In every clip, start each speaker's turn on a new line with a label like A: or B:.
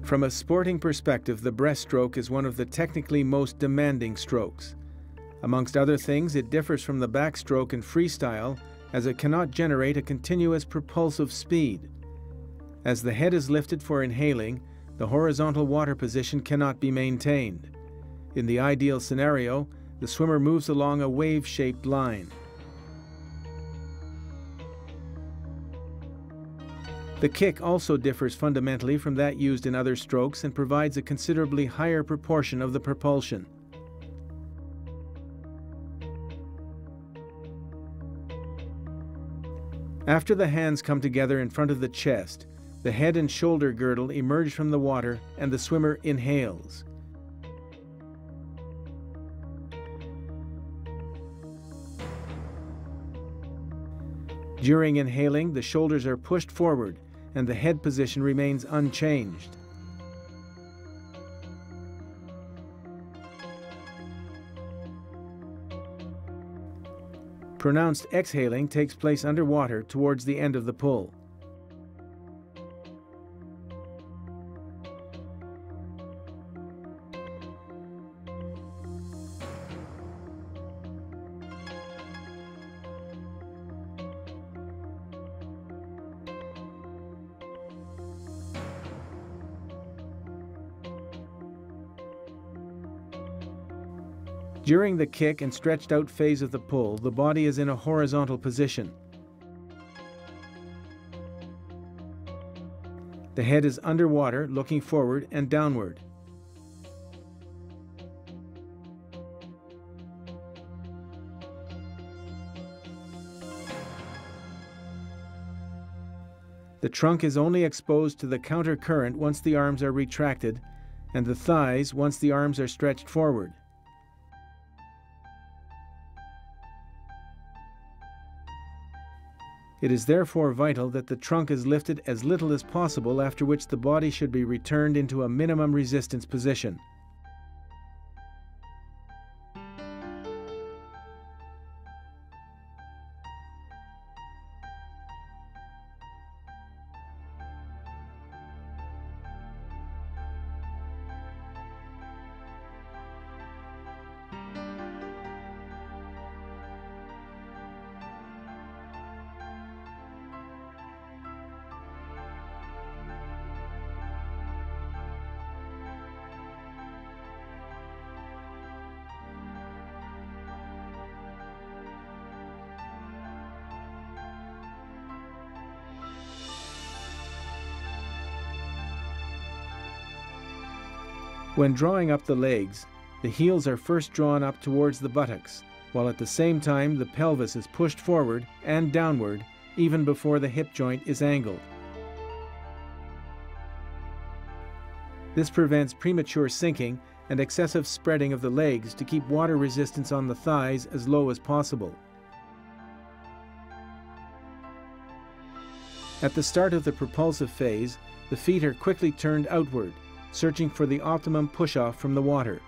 A: From a sporting perspective, the breaststroke is one of the technically most demanding strokes. Amongst other things, it differs from the backstroke in freestyle as it cannot generate a continuous propulsive speed. As the head is lifted for inhaling, the horizontal water position cannot be maintained. In the ideal scenario, the swimmer moves along a wave-shaped line. The kick also differs fundamentally from that used in other strokes and provides a considerably higher proportion of the propulsion. After the hands come together in front of the chest, the head and shoulder girdle emerge from the water and the swimmer inhales. During inhaling, the shoulders are pushed forward and the head position remains unchanged. Pronounced exhaling takes place underwater towards the end of the pull. During the kick and stretched out phase of the pull, the body is in a horizontal position. The head is underwater, looking forward and downward. The trunk is only exposed to the counter current once the arms are retracted, and the thighs once the arms are stretched forward. It is therefore vital that the trunk is lifted as little as possible, after which the body should be returned into a minimum resistance position. When drawing up the legs, the heels are first drawn up towards the buttocks, while at the same time the pelvis is pushed forward and downward even before the hip joint is angled. This prevents premature sinking and excessive spreading of the legs to keep water resistance on the thighs as low as possible. At the start of the propulsive phase, the feet are quickly turned outward, searching for the optimum push-off from the water.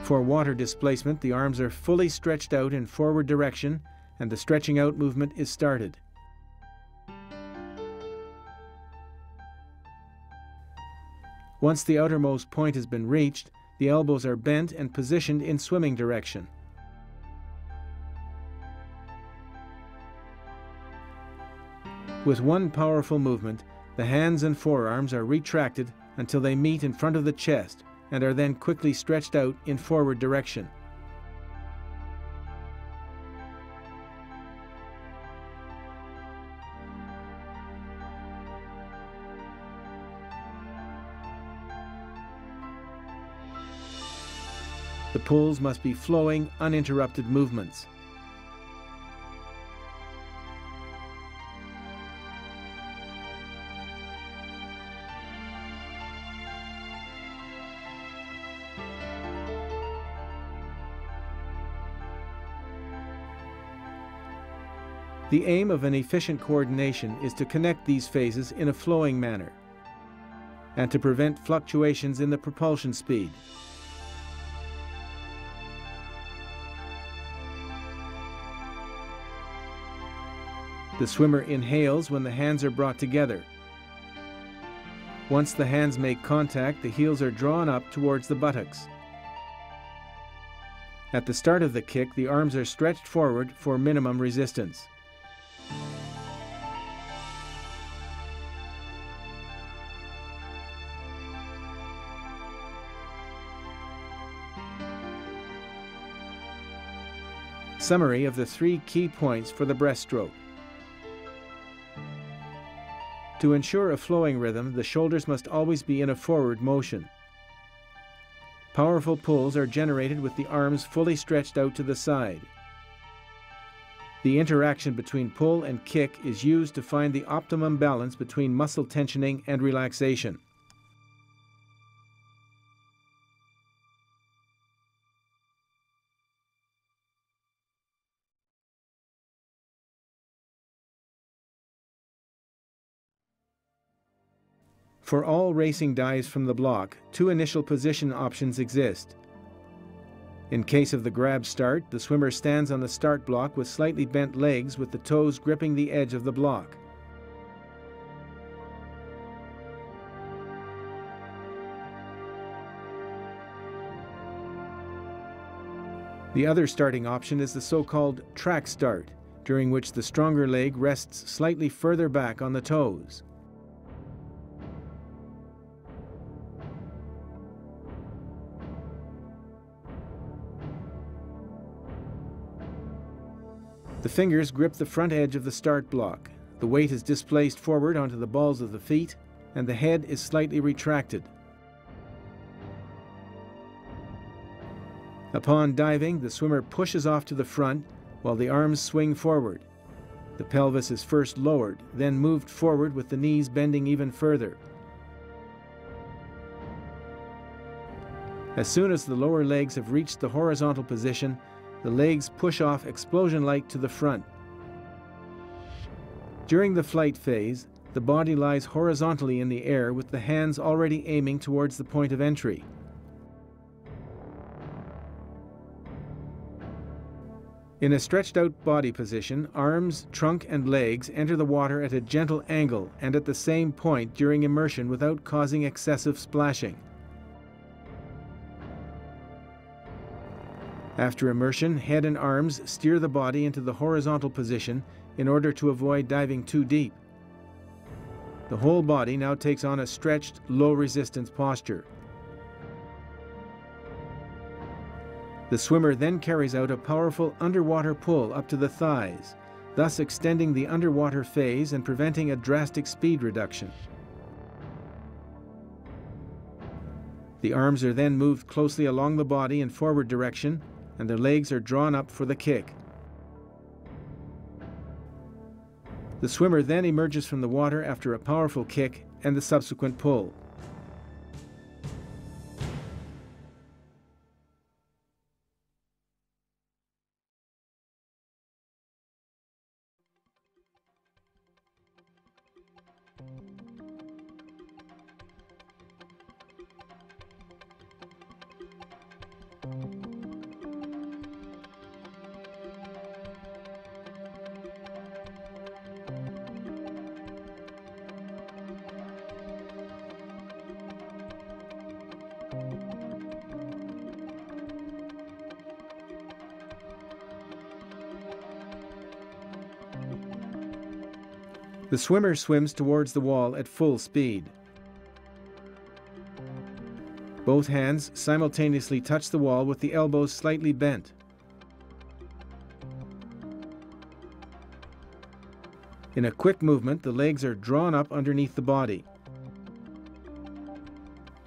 A: For water displacement, the arms are fully stretched out in forward direction and the stretching out movement is started. Once the outermost point has been reached, the elbows are bent and positioned in swimming direction. With one powerful movement, the hands and forearms are retracted until they meet in front of the chest, and are then quickly stretched out in forward direction. The pulls must be flowing, uninterrupted movements. The aim of an efficient coordination is to connect these phases in a flowing manner and to prevent fluctuations in the propulsion speed. The swimmer inhales when the hands are brought together. Once the hands make contact, the heels are drawn up towards the buttocks. At the start of the kick, the arms are stretched forward for minimum resistance. Summary of the 3 key points for the breaststroke. To ensure a flowing rhythm, the shoulders must always be in a forward motion. Powerful pulls are generated with the arms fully stretched out to the side. The interaction between pull and kick is used to find the optimum balance between muscle tensioning and relaxation. For all racing dives from the block, 2 initial position options exist. In case of the grab start, the swimmer stands on the start block with slightly bent legs with the toes gripping the edge of the block. The other starting option is the so-called track start, during which the stronger leg rests slightly further back on the toes. The fingers grip the front edge of the start block. The weight is displaced forward onto the balls of the feet, and the head is slightly retracted. Upon diving, the swimmer pushes off to the front while the arms swing forward. The pelvis is first lowered, then moved forward with the knees bending even further. As soon as the lower legs have reached the horizontal position, the legs push off explosion-like to the front. During the flight phase, the body lies horizontally in the air with the hands already aiming towards the point of entry. In a stretched-out body position, arms, trunk, and legs enter the water at a gentle angle and at the same point during immersion without causing excessive splashing. After immersion, head and arms steer the body into the horizontal position in order to avoid diving too deep. The whole body now takes on a stretched, low-resistance posture. The swimmer then carries out a powerful underwater pull up to the thighs, thus extending the underwater phase and preventing a drastic speed reduction. The arms are then moved closely along the body in forward direction, and the legs are drawn up for the kick. The swimmer then emerges from the water after a powerful kick and the subsequent pull. The swimmer swims towards the wall at full speed. Both hands simultaneously touch the wall with the elbows slightly bent. In a quick movement, the legs are drawn up underneath the body.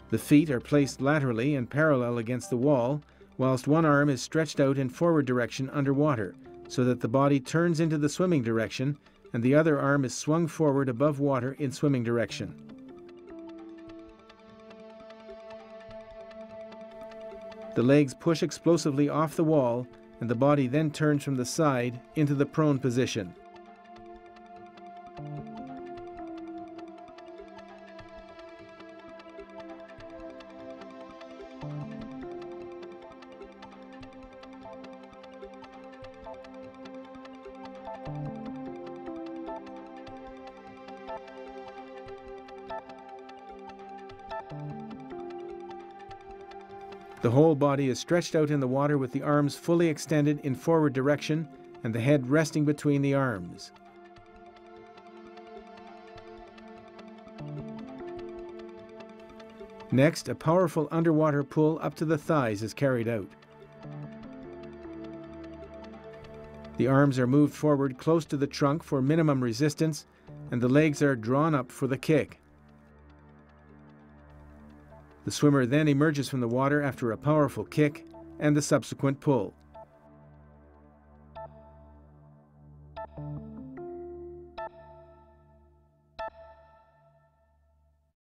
A: The feet are placed laterally and parallel against the wall, whilst one arm is stretched out in forward direction underwater, so that the body turns into the swimming direction and the other arm is swung forward above water in swimming direction. The legs push explosively off the wall, and the body then turns from the side into the prone position. The whole body is stretched out in the water with the arms fully extended in forward direction and the head resting between the arms. Next, a powerful underwater pull up to the thighs is carried out. The arms are moved forward close to the trunk for minimum resistance, and the legs are drawn up for the kick. The swimmer then emerges from the water after a powerful kick and the subsequent pull.